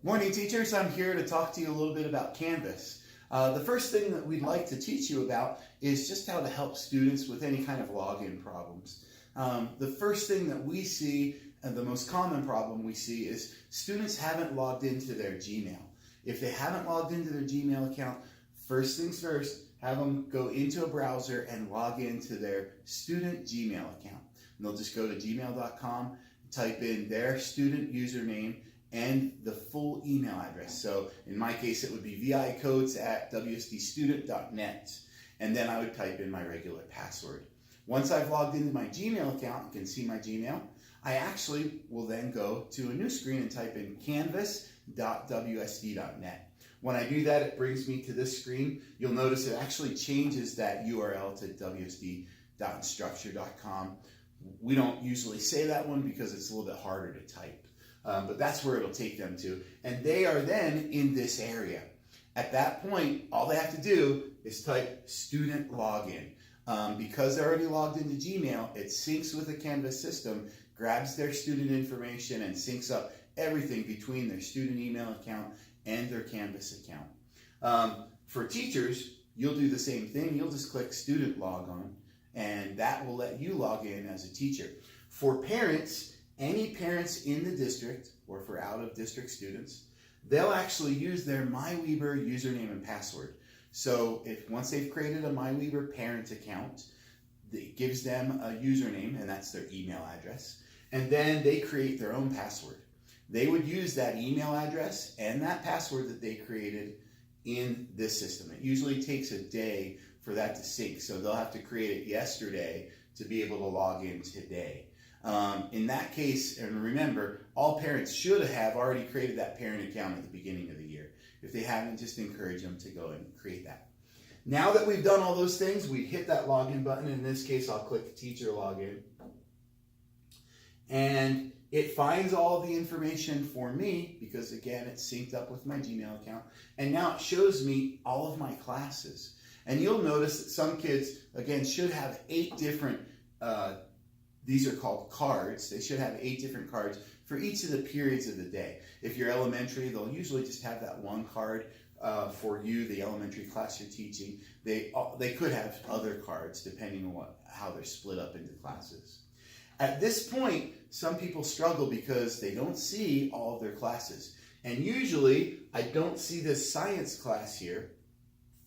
Morning, teachers. I'm here to talk to you a little bit about Canvas. The first thing that we'd like to teach you about is just how to help students with any kind of login problems. The first thing that we see, and the most common problem we see, is students haven't logged into their Gmail. If they haven't logged into their Gmail account, first things first, have them go into a browser and log into their student Gmail account. And they'll just go to gmail.com, type in their student username and the full email address. So in my case, it would be vicodes@wsdstudent.net. And then I would type in my regular password. Once I've logged into my Gmail account, you can see my Gmail, I actually will then go to a new screen and type in canvas.wsd.net. When I do that, it brings me to this screen. You'll notice it actually changes that URL to wsd.instructure.com. We don't usually say that one because it's a little bit harder to type. But that's where it'll take them to. And they are then in this area. At that point, all they have to do is type student login. Because they're already logged into Gmail, it syncs with the Canvas system, grabs their student information, and syncs up everything between their student email account and their Canvas account. For teachers, you'll do the same thing. You'll just click student logon, and that will let you log in as a teacher. For parents, any parents in the district, or for out-of-district students, they'll actually use their MyWeber username and password. So if once they've created a MyWeber parent account, it gives them a username, and that's their email address, and then they create their own password. They would use that email address and that password that they created in this system. It usually takes a day for that to sync, so they'll have to create it yesterday to be able to log in today. In that case, and remember, all parents should have already created that parent account at the beginning of the year. If they haven't, just encourage them to go and create that. Now that we've done all those things, we hit that login button. In this case, I'll click teacher login. And it finds all of the information for me because, again, it's synced up with my Gmail account. And now it shows me all of my classes. And you'll notice that some kids, again, should have 8 different these are called cards. They should have 8 different cards for each of the periods of the day. If you're elementary, they'll usually just have that one card for you, the elementary class you're teaching. They could have other cards depending on how they're split up into classes. At this point, some people struggle because they don't see all of their classes. And usually, I don't see this science class here,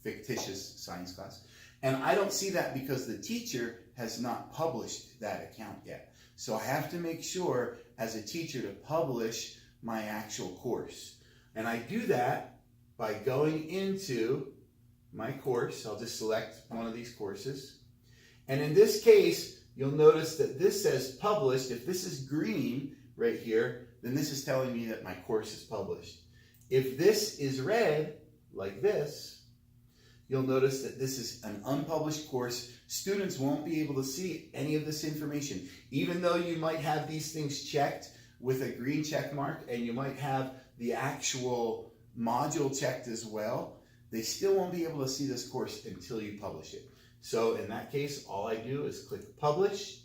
fictitious science class. And I don't see that because the teacher has not published that account yet. So I have to make sure as a teacher to publish my actual course. And I do that by going into my course. I'll just select one of these courses. And in this case, you'll notice that this says published. If this is green right here, then this is telling me that my course is published. If this is red, like this, you'll notice that this is an unpublished course. Students won't be able to see any of this information. Even though you might have these things checked with a green check mark and you might have the actual module checked as well, they still won't be able to see this course until you publish it. So in that case, all I do is click publish.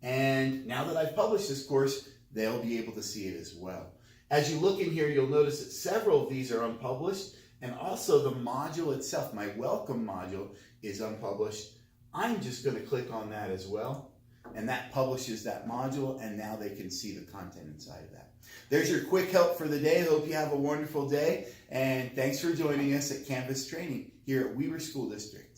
And now that I've published this course, they'll be able to see it as well. As you look in here, you'll notice that several of these are unpublished. And also the module itself, my welcome module, is unpublished. I'm just going to click on that as well. And that publishes that module, and now they can see the content inside of that. There's your quick help for the day. Hope you have a wonderful day. And thanks for joining us at Canvas Training here at Weber School District.